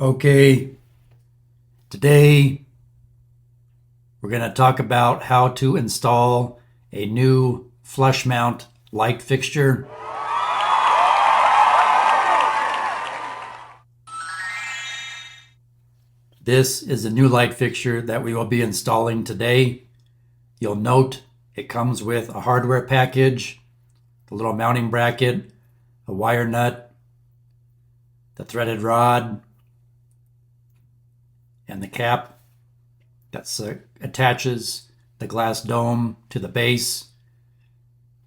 Okay, today we're going to talk about how to install a new flush mount light fixture. This is a new light fixture that we will be installing today. You'll note it comes with a hardware package, the little mounting bracket, a wire nut, the threaded rod, and the cap that attaches the glass dome to the base.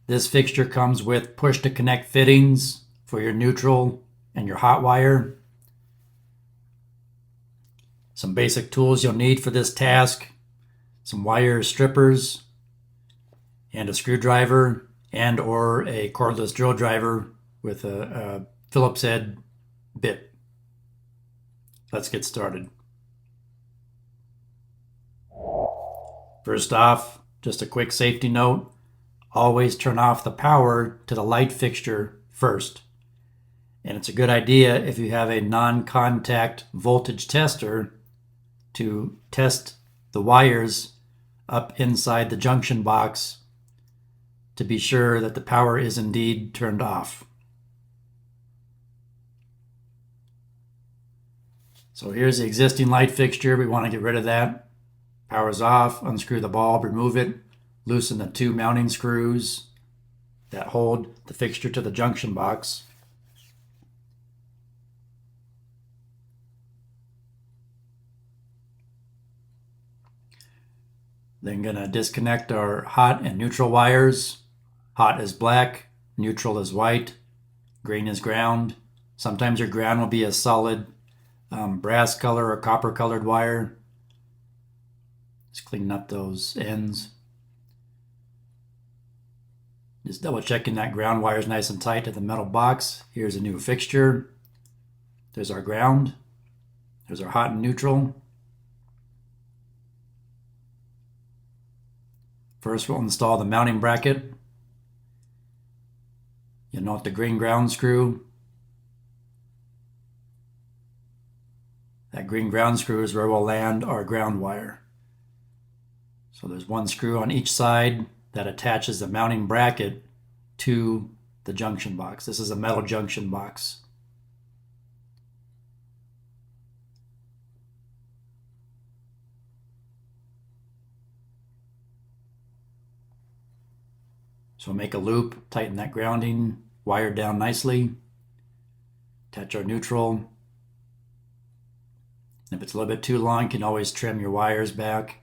This fixture comes with push-to-connect fittings for your neutral and your hot wire. Some basic tools you'll need for this task: some wire strippers and a screwdriver and or a cordless drill driver with a Phillips head bit. Let's get started. First off, just a quick safety note: always turn off the power to the light fixture first. And it's a good idea, if you have a non-contact voltage tester, to test the wires up inside the junction box to be sure that the power is indeed turned off. So here's the existing light fixture. We want to get rid of that. Power's off, unscrew the bulb, remove it, loosen the two mounting screws that hold the fixture to the junction box. Then gonna disconnect our hot and neutral wires. Hot is black, neutral is white, green is ground. Sometimes your ground will be a solid brass color or copper colored wire. Just cleaning up those ends. Just double checking that ground wire is nice and tight to the metal box. Here's a new fixture. There's our ground. There's our hot and neutral. First, we'll install the mounting bracket. You'll note the green ground screw. That green ground screw is where we'll land our ground wire. So there's one screw on each side that attaches the mounting bracket to the junction box. This is a metal junction box. So make a loop, tighten that grounding wire down nicely, attach our neutral. If it's a little bit too long, you can always trim your wires back.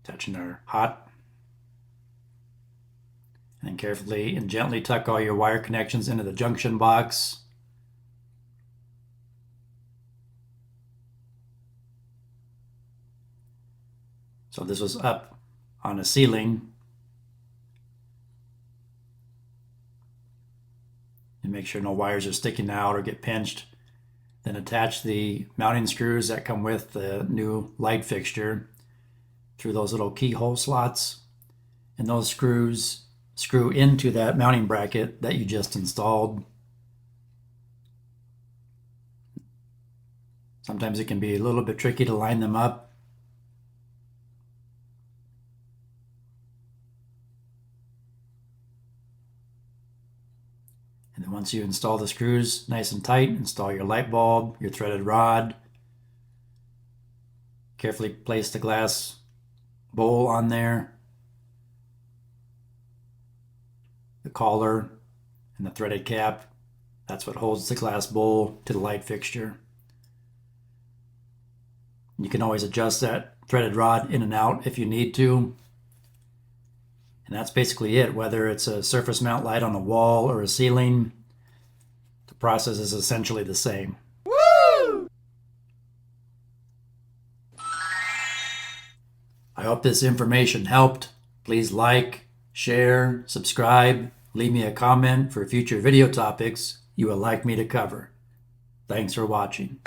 Attaching our hot. And then carefully and gently tuck all your wire connections into the junction box. So this was up on a ceiling. And make sure no wires are sticking out or get pinched. Then attach the mounting screws that come with the new light fixture through those little keyhole slots. And those screws screw into that mounting bracket that you just installed. Sometimes it can be a little bit tricky to line them up. And then once you install the screws nice and tight, install your light bulb, your threaded rod. Carefully place the glass bowl on there, the collar, and the threaded cap. That's what holds the glass bowl to the light fixture. You can always adjust that threaded rod in and out if you need to. And that's basically it. Whether it's a surface mount light on a wall or a ceiling, the process is essentially the same. Woo! I hope this information helped. Please like, share, subscribe, leave me a comment for future video topics you would like me to cover. Thanks for watching.